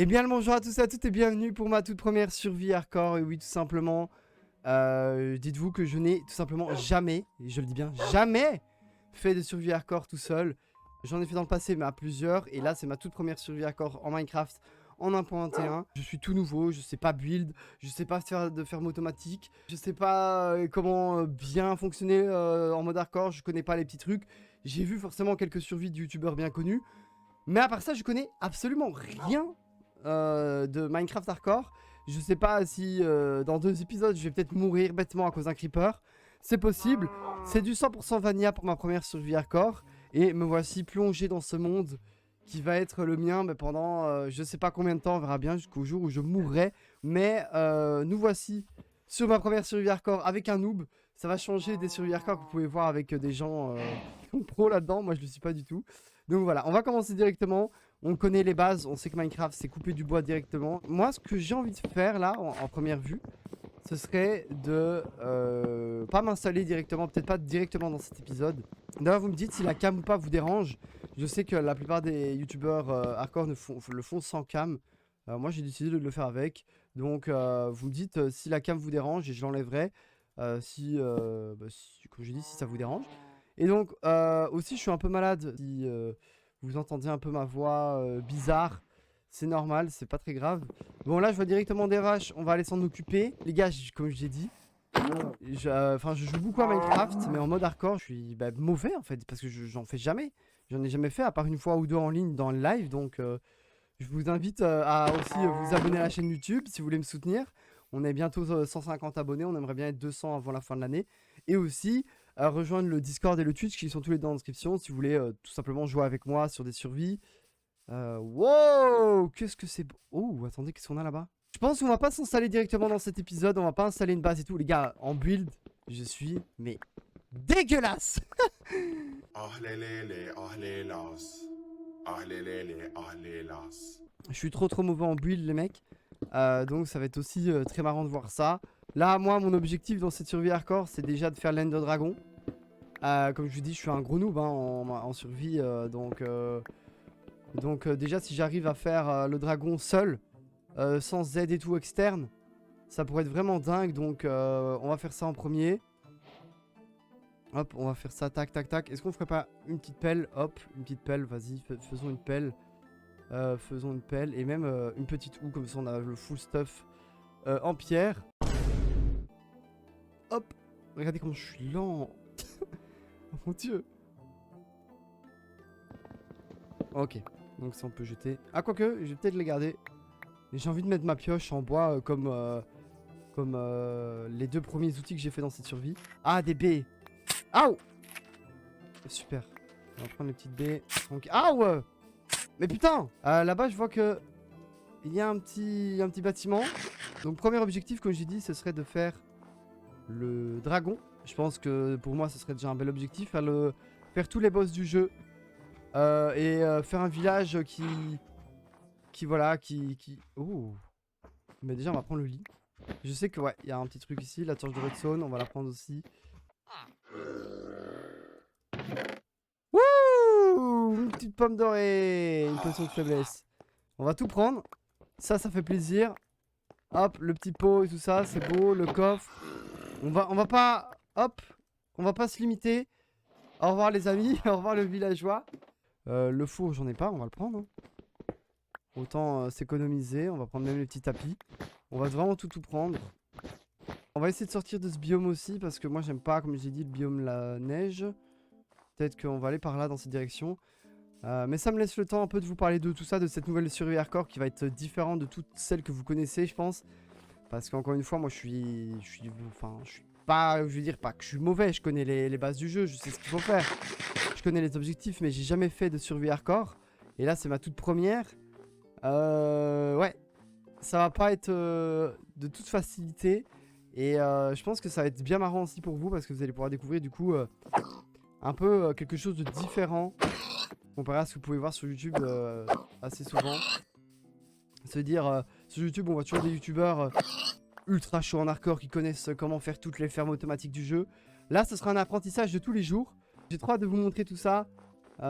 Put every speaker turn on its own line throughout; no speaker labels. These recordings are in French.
Eh bien le bonjour à tous et à toutes et bienvenue pour ma toute première survie hardcore. Et oui, tout simplement, dites-vous que je n'ai tout simplement jamais, et je le dis bien, jamais fait de survie hardcore tout seul. J'en ai fait dans le passé mais à plusieurs, et là c'est ma toute première survie hardcore en Minecraft en 1.21. Je suis tout nouveau, je sais pas build, je sais pas faire de ferme automatique, je sais pas comment bien fonctionner en mode hardcore, je connais pas les petits trucs. J'ai vu forcément quelques survies de youtubeurs bien connus, mais à part ça je connais absolument rien de Minecraft hardcore. Je sais pas si dans 2 épisodes je vais peut-être mourir bêtement à cause d'un creeper. C'est possible. C'est du 100% vanilla pour ma première survie hardcore. Et me voici plongé dans ce monde qui va être le mien mais pendant je sais pas combien de temps. On verra bien jusqu'au jour où je mourrai. Mais nous voici sur ma première survie hardcore avec un noob. Ça va changer des survies hardcore que vous pouvez voir avec des gens pro là-dedans. Moi je le suis pas du tout. Donc voilà, on va commencer directement. On connaît les bases, on sait que Minecraft c'est couper du bois directement. Moi ce que j'ai envie de faire là en première vue, ce serait de pas m'installer directement, peut-être pas directement dans cet épisode. D'ailleurs vous me dites si la cam ou pas vous dérange. Je sais que la plupart des youtubeurs hardcore le font sans cam. Moi j'ai décidé de le faire avec. Donc vous me dites si la cam vous dérange et je l'enlèverai. Si, comme j'ai dit, si ça vous dérange. Et donc aussi je suis un peu malade. Si vous entendez un peu ma voix bizarre, c'est normal, c'est pas très grave. Bon là je vois directement des rushs, on va aller s'en occuper. Les gars, comme j'ai dit, je joue beaucoup à Minecraft, mais en mode hardcore, je suis mauvais en fait, parce que j'en fais jamais. J'en ai jamais fait, à part une fois ou deux en ligne dans le live, donc je vous invite à aussi vous abonner à la chaîne YouTube si vous voulez me soutenir. On est bientôt 150 abonnés, on aimerait bien être 200 avant la fin de l'année. Et aussi rejoindre le Discord et le Twitch qui sont tous les deux dans la description si vous voulez tout simplement jouer avec moi sur des survies. Wow, qu'est-ce que c'est beau. Oh, attendez, qu'est-ce qu'on a là-bas? Je pense qu'on va pas s'installer directement dans cet épisode, on va pas installer une base et tout. Les gars, en build, je suis, mais dégueulasse. Je suis trop mauvais en build les mecs. Donc ça va être aussi très marrant de voir ça. Là moi mon objectif dans cette survie hardcore c'est déjà de faire l'Ender Dragon. Comme je vous dis je suis un gros noob hein, en survie donc déjà si j'arrive à faire le dragon seul sans aide et tout externe, ça pourrait être vraiment dingue. Donc on va faire ça en premier. Hop, on va faire ça, tac, tac, tac. Est-ce qu'on ferait pas une petite pelle? Hop, une petite pelle, vas-y, faisons une pelle. Faisons une pelle et même une petite houe, comme ça on a le full stuff en pierre. Hop, regardez comment je suis lent. Oh mon dieu. Ok, donc ça on peut jeter. Ah quoique, je vais peut-être les garder. J'ai envie de mettre ma pioche en bois comme les 2 premiers outils que j'ai fait dans cette survie. Ah, des baies. Aouh. Super. On va prendre les petites baies. Aouh. Mais putain, là-bas je vois que il y a un petit bâtiment. Donc premier objectif comme j'ai dit ce serait de faire le dragon. Je pense que pour moi ce serait déjà un bel objectif. Faire tous les boss du jeu. Et faire un village qui voilà Oh. Mais déjà on va prendre le lit. Je sais que ouais il y a un petit truc ici. La torche de redstone on va la prendre aussi. Wouh, une petite pomme dorée. Une potion de faiblesse. On va tout prendre. Ça fait plaisir. Hop, le petit pot et tout ça, c'est beau. Le coffre. On va pas... Hop. On va pas se limiter. Au revoir les amis. Au revoir le villageois. Le four, j'en ai pas. On va le prendre. Hein. Autant s'économiser. On va prendre même les petits tapis. On va vraiment tout prendre. On va essayer de sortir de ce biome aussi. Parce que moi, j'aime pas, comme j'ai dit, le biome la neige. Peut-être qu'on va aller par là, dans cette direction. Mais ça me laisse le temps un peu de vous parler de tout ça, de cette nouvelle survie hardcore qui va être différente de toutes celles que vous connaissez, je pense. Parce qu'encore une fois, moi je suis pas, je veux dire pas que je suis mauvais, je connais les bases du jeu, je sais ce qu'il faut faire. Je connais les objectifs, mais j'ai jamais fait de survie hardcore. Et là, c'est ma toute première. Ouais, ça va pas être de toute facilité. Et je pense que ça va être bien marrant aussi pour vous parce que vous allez pouvoir découvrir du coup un peu quelque chose de différent. Comparé à ce que vous pouvez voir sur YouTube assez souvent. C'est-à-dire, sur YouTube, on voit toujours des youtubeurs ultra chauds en hardcore qui connaissent comment faire toutes les fermes automatiques du jeu. Là, ce sera un apprentissage de tous les jours. J'ai trop hâte de vous montrer tout ça.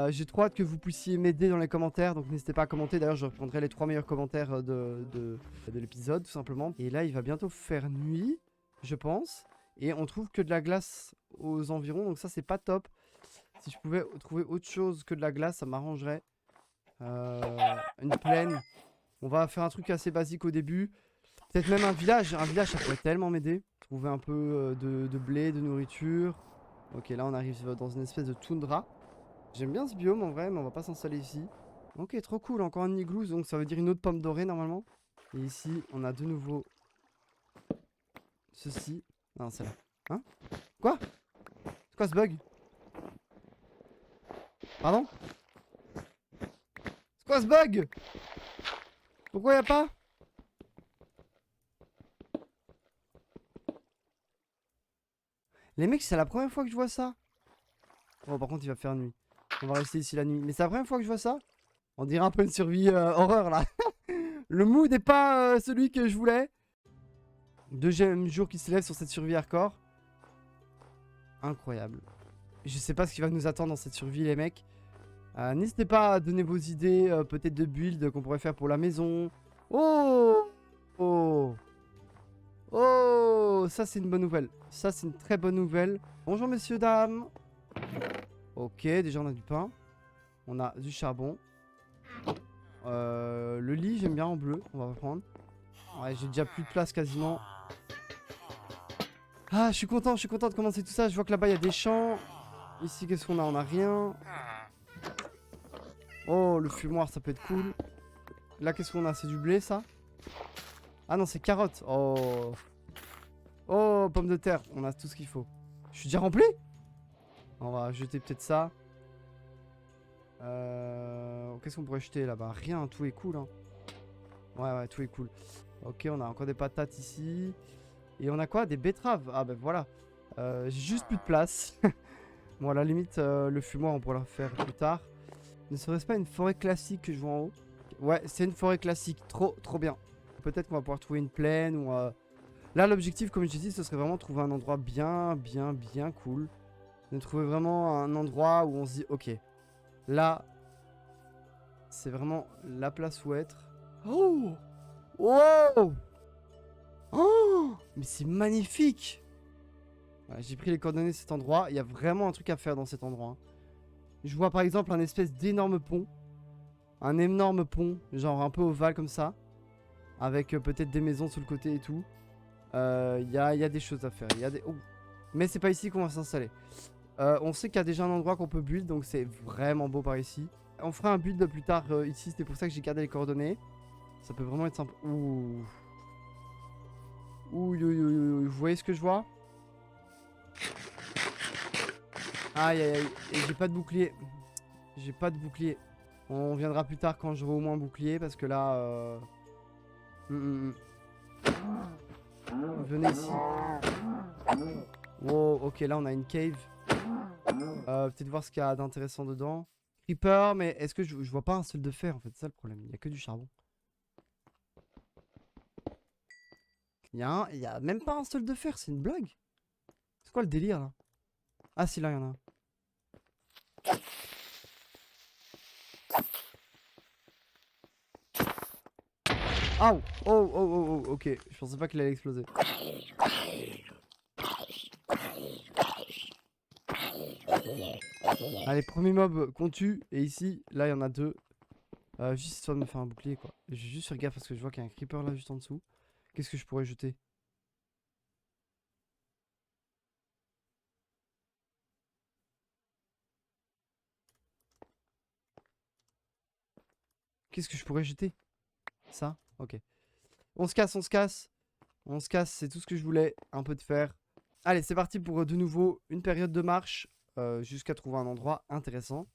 J'ai trop hâte que vous puissiez m'aider dans les commentaires, donc n'hésitez pas à commenter. D'ailleurs, je reprendrai les 3 meilleurs commentaires de l'épisode, tout simplement. Et là, il va bientôt faire nuit, je pense. Et on trouve que de la glace aux environs, donc ça, c'est pas top. Si je pouvais trouver autre chose que de la glace, ça m'arrangerait. Une plaine. On va faire un truc assez basique au début. Peut-être même un village. Un village, ça pourrait tellement m'aider. Trouver un peu de blé, de nourriture. Ok, là, on arrive dans une espèce de toundra. J'aime bien ce biome en vrai, mais on va pas s'installer ici. Ok, trop cool, encore un igloo, donc ça veut dire une autre pomme dorée normalement. Et ici, on a de nouveau ceci. Non, c'est là. Hein? Quoi? C'est quoi ce bug? Pardon? C'est quoi ce bug? Pourquoi y a pas? Les mecs, c'est la première fois que je vois ça. Oh, par contre, il va faire nuit. On va rester ici la nuit. Mais c'est la première fois que je vois ça. On dirait un peu une survie horreur là. Le mood n'est pas celui que je voulais. Deuxième jour qui s'élève sur cette survie hardcore. Incroyable. Je sais pas ce qui va nous attendre dans cette survie les mecs. N'hésitez pas à donner vos idées, peut-être de build qu'on pourrait faire pour la maison. Oh! Oh! Oh! Ça c'est une bonne nouvelle. Ça c'est une très bonne nouvelle. Bonjour messieurs, dames. Ok, déjà on a du pain. On a du charbon. Le lit j'aime bien en bleu, on va prendre. Ouais, j'ai déjà plus de place quasiment. Ah, je suis content de commencer tout ça. Je vois que là-bas il y a des champs. Ici qu'est-ce qu'on a? On a rien. Oh, le fumoir ça peut être cool. Là qu'est-ce qu'on a? C'est du blé ça? Ah non, c'est carottes. Oh. Oh, pommes de terre. On a tout ce qu'il faut. Je suis déjà rempli? On va jeter peut-être ça. Qu'est-ce qu'on pourrait jeter là-bas? Rien, tout est cool hein. Ouais, tout est cool. Ok, on a encore des patates ici. Et on a quoi? Des betteraves. Ah ben voilà. J'ai juste plus de place. Bon, à la limite, le fumoir, on pourra le faire plus tard. Ne serait-ce pas une forêt classique que je vois en haut? Ouais, c'est une forêt classique. Trop bien. Peut-être qu'on va pouvoir trouver une plaine ou... Là, l'objectif, comme je dit, ce serait vraiment de trouver un endroit bien cool. De trouver vraiment un endroit où on se dit, ok, là, c'est vraiment la place où être. Oh! Wow! Oh! Mais c'est magnifique! Voilà, j'ai pris les coordonnées de cet endroit. Il y a vraiment un truc à faire dans cet endroit. Hein. Je vois par exemple un espèce d'énorme pont. Un énorme pont, genre un peu ovale comme ça. Avec peut-être des maisons sur le côté et tout. Il y a des choses à faire. Oh. Mais c'est pas ici qu'on va s'installer. On sait qu'il y a déjà un endroit qu'on peut build, donc c'est vraiment beau par ici. On fera un build plus tard ici, c'était pour ça que j'ai gardé les coordonnées. Ça peut vraiment être sympa. Ouh. Ouh, vous voyez ce que je vois? Aïe. Et j'ai pas de bouclier. J'ai pas de bouclier. On viendra plus tard quand j'aurai au moins un bouclier, parce que là... Venez ici. Wow, ok, là on a une cave. Peut-être voir ce qu'il y a d'intéressant dedans. Creeper, mais est-ce que je vois pas un seul de fer en fait? C'est ça le problème, il y a que du charbon. Il y a même pas un seul de fer, c'est une blague. C'est quoi le délire là? Ah si, là il y en a un. Oh, ok, je pensais pas qu'il allait exploser. Allez, premier mob qu'on tue. Et ici, là, il y en a deux. Juste histoire de me faire un bouclier, quoi. Je vais juste faire gaffe parce que je vois qu'il y a un creeper là, juste en dessous. Qu'est-ce que je pourrais jeter? Qu'est-ce que je pourrais jeter? Ça? Ok. On se casse. On se casse, c'est tout ce que je voulais un peu de faire. Allez, c'est parti pour de nouveau une période de marche. Jusqu'à trouver un endroit intéressant.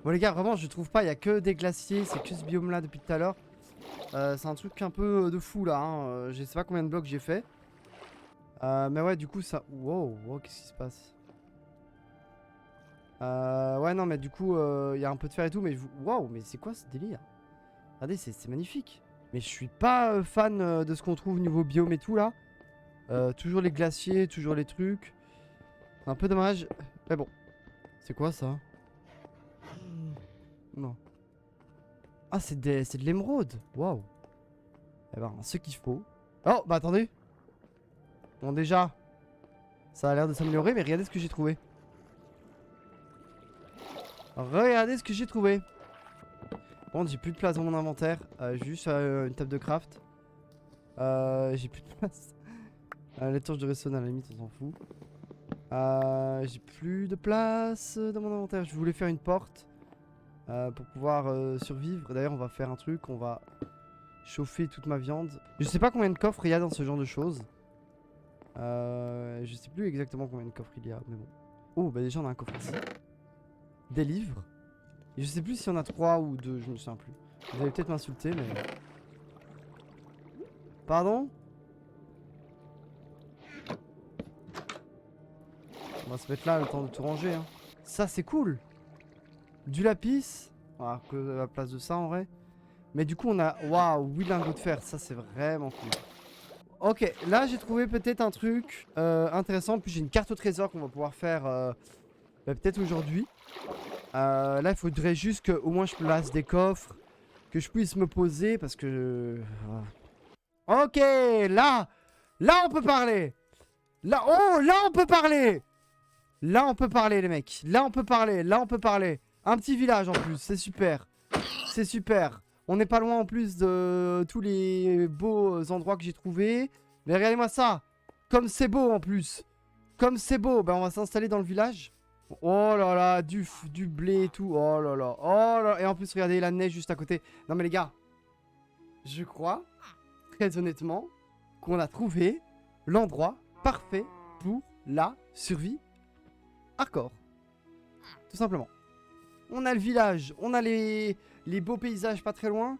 Bon les gars, vraiment je trouve pas, il y a que des glaciers, c'est que ce biome là depuis tout à l'heure. C'est un truc un peu de fou là, hein. Je sais pas combien de blocs j'ai fait. Mais ouais, du coup ça... Wow, qu'est-ce qui se passe? Ouais, non, mais du coup, il y a un peu de fer et tout, mais waouh, mais c'est quoi ce délire? Regardez, c'est magnifique. Mais je suis pas fan de ce qu'on trouve niveau biome et tout là. Toujours les glaciers, toujours les trucs. C'est un peu dommage. Mais bon. C'est quoi ça? Non. Ah, c'est de l'émeraude. Waouh. Eh ben, ce qu'il faut. Oh, bah attendez. Bon, déjà, ça a l'air de s'améliorer, mais regardez ce que j'ai trouvé. Regardez ce que j'ai trouvé. Bon, j'ai plus de place dans mon inventaire. Juste une table de craft. J'ai plus de place. Les torches de redstone, à la limite, on s'en fout. J'ai plus de place dans mon inventaire. Je voulais faire une porte pour pouvoir survivre. D'ailleurs, on va faire un truc. On va chauffer toute ma viande. Je sais pas combien de coffres il y a dans ce genre de choses. Je sais plus exactement combien de coffres il y a, mais bon. Oh, bah déjà, on a un coffre ici. Des livres. Et je sais plus si on a 3 ou 2, je me souviens plus. Vous allez peut-être m'insulter, mais... Pardon? On va se mettre là le temps de tout ranger. Hein. Ça, c'est cool. Du lapis. Ah, que à la place de ça, en vrai. Mais du coup, on a... Waouh, 8 lingots de fer. Ça, c'est vraiment cool. Ok, là, j'ai trouvé peut-être un truc intéressant. Puis j'ai une carte au trésor qu'on va pouvoir faire peut-être aujourd'hui. Là, il faudrait juste que au moins je place des coffres, que je puisse me poser parce que... Ok, là on peut parler. Là, oh, là on peut parler. Là on peut parler les mecs. Là on peut parler, là on peut parler. Un petit village en plus, c'est super. C'est super. On n'est pas loin en plus de tous les beaux endroits que j'ai trouvés. Mais regardez-moi ça. Comme c'est beau en plus. Comme c'est beau, ben on va s'installer dans le village. Oh là là, du blé et tout. Oh là là. Oh là là. Et en plus, regardez la neige juste à côté. Non mais les gars, je crois, très honnêtement, qu'on a trouvé l'endroit parfait pour la survie hardcore. Tout simplement. On a le village, on a les beaux paysages pas très loin.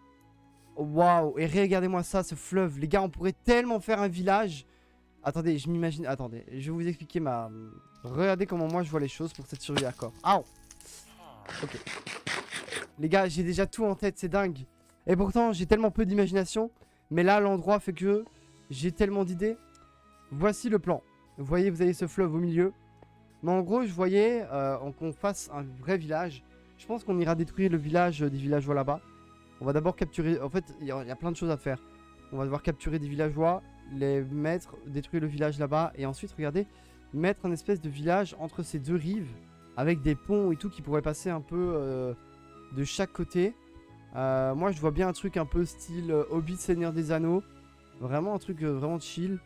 Waouh, et regardez-moi ça, ce fleuve. Les gars, on pourrait tellement faire un village. Attendez, je m'imagine... Attendez, je vais vous expliquer ma... Regardez comment moi je vois les choses pour cette survie hardcore. Ah, ok. Les gars, j'ai déjà tout en tête, c'est dingue. Et pourtant, j'ai tellement peu d'imagination. Mais là, l'endroit fait que j'ai tellement d'idées. Voici le plan. Vous voyez, vous avez ce fleuve au milieu. Mais en gros, je voyais qu'on fasse un vrai village. Je pense qu'on ira détruire le village des villageois là-bas. On va d'abord capturer... En fait, il y a plein de choses à faire. On va devoir capturer des villageois, les mettre, détruire le village là-bas. Et ensuite, regardez, mettre un espèce de village entre ces deux rives. Avec des ponts et tout qui pourraient passer un peu de chaque côté. Moi, je vois bien un truc un peu style Hobbit, Seigneur des Anneaux. Vraiment un truc vraiment chill.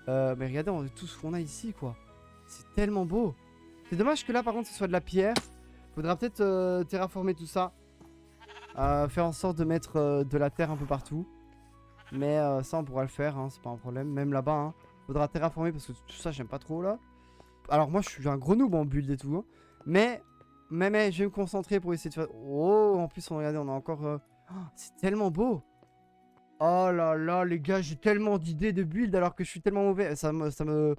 Mais regardez tout ce qu'on a ici, quoi. C'est tellement beau. C'est dommage que là, par contre, ce soit de la pierre. Faudra peut-être terraformer tout ça. Faire en sorte de mettre de la terre un peu partout. Mais ça, on pourra le faire, hein, c'est pas un problème. Même là-bas, hein. Faudra terraformer parce que tout ça, j'aime pas trop, là. Alors, moi, je suis un gros noob en build et tout. Hein. Mais, je vais me concentrer pour essayer de faire... Oh, en plus, regardez, on a encore... Oh, c'est tellement beau. Oh là là, les gars, j'ai tellement d'idées de build alors que je suis tellement mauvais. Ça me...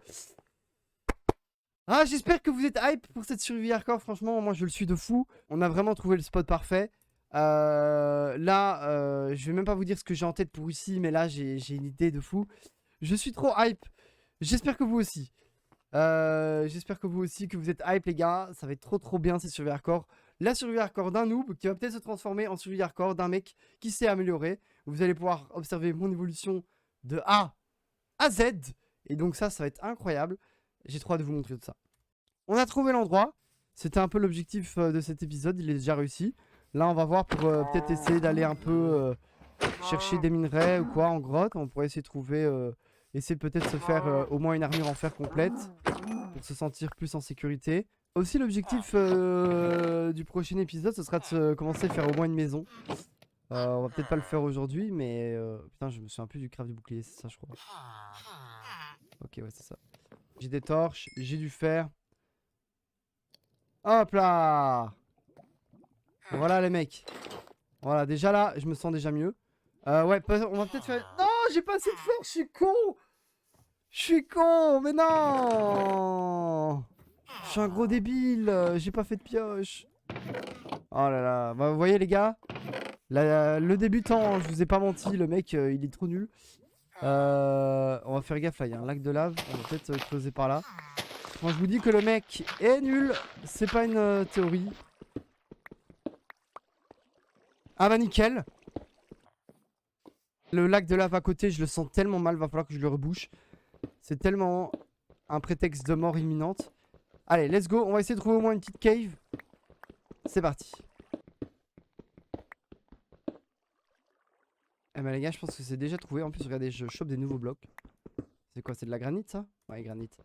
Ah, j'espère que vous êtes hype pour cette survie hardcore. Franchement, moi, je le suis de fou. On a vraiment trouvé le spot parfait. Là, je vais même pas vous dire ce que j'ai en tête pour ici, mais là, j'ai une idée de fou. Je suis trop hype. J'espère que vous aussi. J'espère que vous aussi, que vous êtes hype, les gars. Ça va être trop bien, cette survie hardcore. La survie hardcore d'un noob qui va peut-être se transformer en survie hardcore d'un mec qui s'est amélioré. Vous allez pouvoir observer mon évolution de A à Z. Et donc ça va être incroyable. J'ai trop hâte de vous montrer tout ça. On a trouvé l'endroit. C'était un peu l'objectif de cet épisode. Il est déjà réussi. Là, on va voir pour peut-être essayer d'aller un peu chercher des minerais ou quoi en grotte. On pourrait essayer de trouver... essayer peut-être se faire au moins une armure en fer complète. Pour se sentir plus en sécurité. Aussi, l'objectif du prochain épisode, ce sera de commencer à faire au moins une maison. On va peut-être pas le faire aujourd'hui, mais... putain, je me souviens plus du craft du bouclier, c'est ça, je crois. Ok, ouais, c'est ça. J'ai des torches, j'ai du fer. Hop là! Voilà, les mecs. Voilà, déjà là, je me sens déjà mieux. Ouais, on va peut-être faire... Non, j'ai pas assez de fer, je suis con! Je suis con, mais non! Je suis un gros débile. J'ai pas fait de pioche. Oh là là. Bah, vous voyez les gars, le débutant, hein, je vous ai pas menti, le mec il est trop nul. On va faire gaffe là, il y a un lac de lave. On va peut-être creuser par là. Quand je vous dis que le mec est nul, c'est pas une théorie. Ah bah nickel. Le lac de lave à côté, je le sens tellement mal, va falloir que je le rebouche. C'est tellement un prétexte de mort imminente. Allez, let's go, on va essayer de trouver au moins une petite cave. C'est parti. Eh ben les gars, je pense que c'est déjà trouvé. En plus, regardez, je chope des nouveaux blocs. C'est quoi, c'est de la granite ça? Ouais, granite.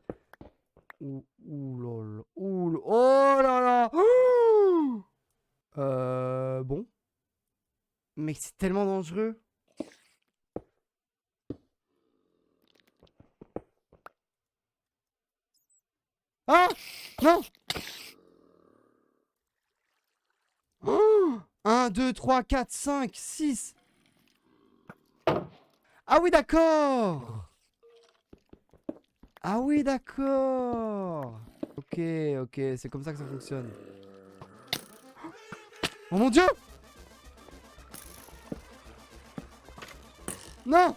Ouh, lol. Ouh, oh là là. Bon. Mais c'est tellement dangereux. Ah! Non! 1, 2, 3, 4, 5, 6. Ah oui, d'accord! Ah oui, d'accord! Ok, ok, c'est comme ça que ça fonctionne. Oh mon dieu! Non!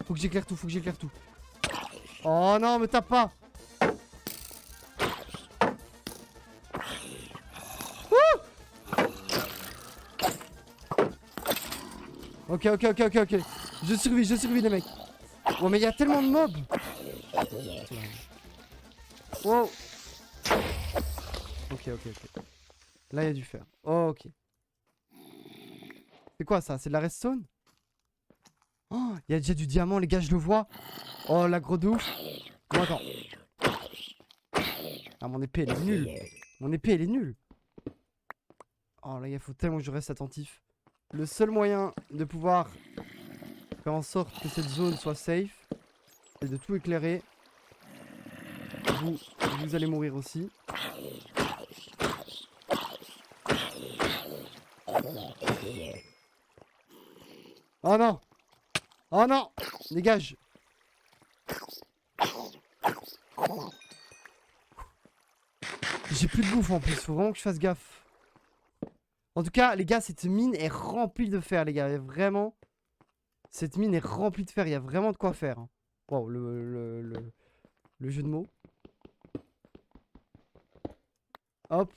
Faut que j'éclaire tout, faut que j'éclaire tout. Oh non, me tape pas! Ok, ok, ok, ok, ok. Je survis les mecs. Oh mais il y a tellement de mobs. Wow. Ok, ok, ok. Là il y a du fer. Oh, ok. C'est quoi ça? C'est de la redstone? Oh, il y a déjà du diamant les gars, je le vois. Oh la gros de ouf. Bon attends. Ah mon épée elle est nulle. Mon épée elle est nulle. Oh là il faut tellement que je reste attentif. Le seul moyen de pouvoir faire en sorte que cette zone soit safe, c'est de tout éclairer. Vous allez mourir aussi. Oh non! Oh non! Dégage! J'ai plus de bouffe en plus, faut vraiment que je fasse gaffe. En tout cas, les gars, cette mine est remplie de fer, les gars. Il y a vraiment... Cette mine est remplie de fer, il y a vraiment de quoi faire. Hein. Wow, le jeu de mots. Hop.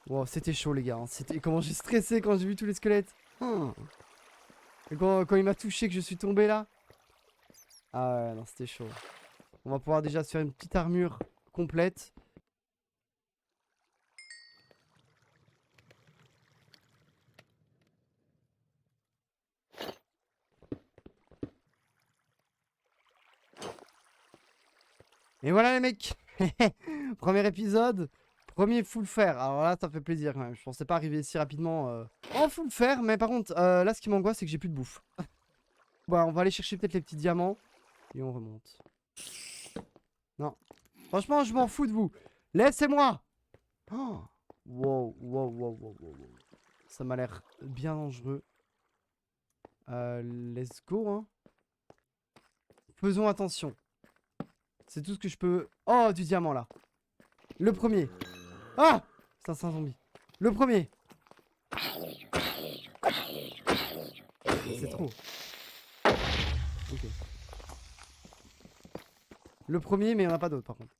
Wow, c'était chaud, les gars. Hein. Comment j'ai stressé quand j'ai vu tous les squelettes. Et quand il m'a touché, que je suis tombé là. Ah ouais, non, c'était chaud. On va pouvoir déjà se faire une petite armure complète. Et voilà les mecs. Premier épisode. Premier full fer. Alors là, ça fait plaisir quand même. Je pensais pas arriver si rapidement en full fer. Mais par contre, là, ce qui m'angoisse, c'est que j'ai plus de bouffe. Bah, on va aller chercher peut-être les petits diamants. Et on remonte. Non. Franchement, je m'en fous de vous. Laissez-moi. Oh. Wow, wow, wow, wow, wow, wow. Ça m'a l'air bien dangereux. Let's go, hein. Faisons attention. C'est tout ce que je peux... Oh, du diamant, là. Le premier. Ah! C'est un zombie. Le premier. C'est trop. Ok. Le premier, mais il n'y en a pas d'autres, par contre.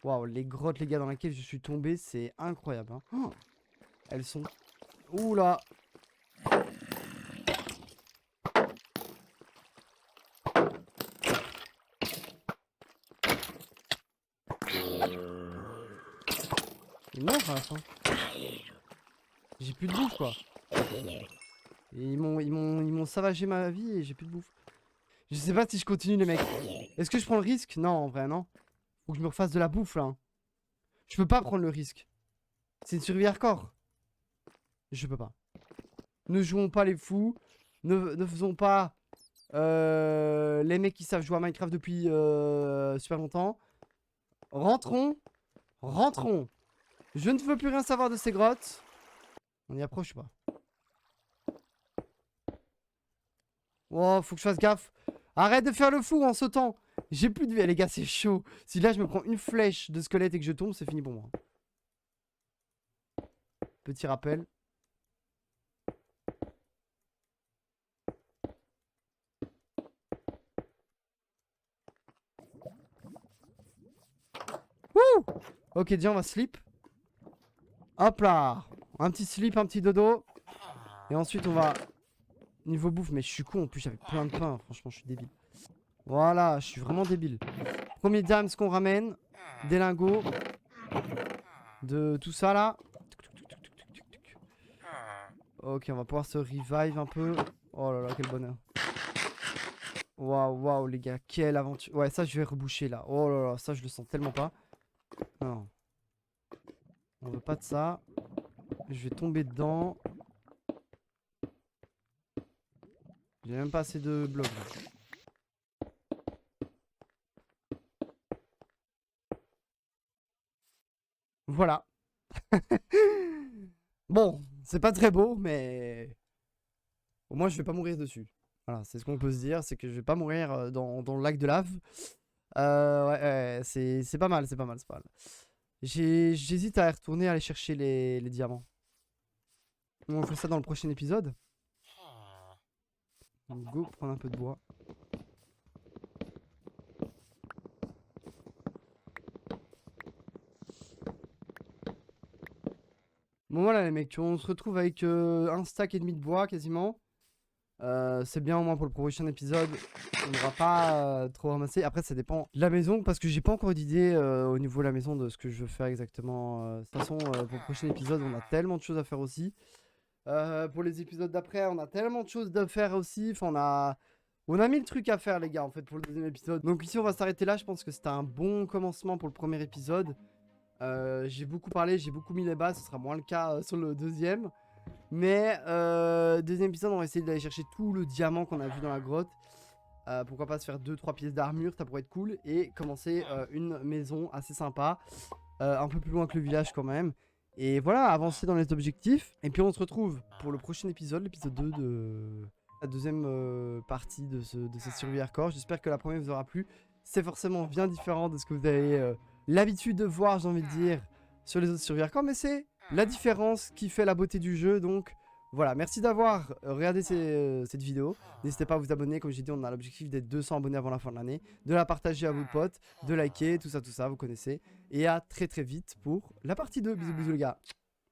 Waouh, les grottes, les gars, dans lesquelles je suis tombé, c'est incroyable. Hein. Oh, elles sont... Ouh là. Il est mort à la fin. J'ai plus de bouffe, quoi. Et ils m'ont savagé ma vie et j'ai plus de bouffe. Je sais pas si je continue, les mecs. Est-ce que je prends le risque? Non, en vrai, non. Faut que je me refasse de la bouffe, là. Hein. Je peux pas prendre le risque. C'est une survie hardcore. Je peux pas. Ne jouons pas les fous. Ne faisons pas les mecs qui savent jouer à Minecraft depuis super longtemps. Rentrons. Rentrons. Je ne veux plus rien savoir de ces grottes. On y approche ou pas? Oh, faut que je fasse gaffe. Arrête de faire le fou en sautant. J'ai plus de vie, les gars, c'est chaud. Si là, je me prends une flèche de squelette et que je tombe, c'est fini pour moi. Petit rappel. Wouh! Ok, déjà, on va slip. Hop là! Un petit slip, un petit dodo. Et ensuite, on va... Niveau bouffe, mais je suis con, en plus, j'avais plein de pain. Franchement, je suis débile. Voilà, je suis vraiment débile. Premier diams qu'on ramène. Des lingots. De tout ça, là. Ok, on va pouvoir se revive un peu. Oh là là, quel bonheur. Waouh, waouh, les gars, quelle aventure. Ouais, ça, je vais reboucher, là. Oh là là, ça, je le sens tellement pas. Non. On veut pas de ça. Je vais tomber dedans. J'ai même pas assez de blocs, là. Voilà. Bon, c'est pas très beau, mais... Au moins, je vais pas mourir dessus. Voilà, c'est ce qu'on peut se dire, c'est que je vais pas mourir dans le lac de lave. Ouais, c'est pas mal, c'est pas mal, c'est pas mal. J'hésite à y retourner aller chercher les diamants. On fait ça dans le prochain épisode. Donc go, prendre un peu de bois. Bon voilà les mecs, on se retrouve avec un stack et demi de bois quasiment. C'est bien au moins pour le prochain épisode. On n'aura pas trop ramassé. Après ça dépend de la maison parce que j'ai pas encore d'idée au niveau de la maison de ce que je veux faire exactement. De toute façon pour le prochain épisode on a tellement de choses à faire aussi. Pour les épisodes d'après on a tellement de choses à faire aussi. Enfin on a 1000 trucs à faire les gars en fait pour le deuxième épisode. Donc ici on va s'arrêter là. Je pense que c'était un bon commencement pour le premier épisode. J'ai beaucoup parlé, j'ai beaucoup mis les bases. Ce sera moins le cas sur le deuxième. Mais deuxième épisode, on va essayer d'aller chercher tout le diamant qu'on a vu dans la grotte. Pourquoi pas se faire 2-3 pièces d'armure, ça pourrait être cool. Et commencer une maison assez sympa. Un peu plus loin que le village quand même. Et voilà, avancer dans les objectifs. Et puis on se retrouve pour le prochain épisode, l'épisode 2 de la deuxième partie de cette survie hardcore. J'espère que la première vous aura plu. C'est forcément bien différent de ce que vous avez l'habitude de voir, j'ai envie de dire, sur les autres survies hardcore. Mais c'est la différence qui fait la beauté du jeu. Donc voilà, merci d'avoir regardé cette vidéo. N'hésitez pas à vous abonner, comme j'ai dit, on a l'objectif d'être 200 abonnés avant la fin de l'année. De la partager à vos potes, de liker, tout ça, vous connaissez. Et à très très vite pour la partie 2. Bisous bisous les gars.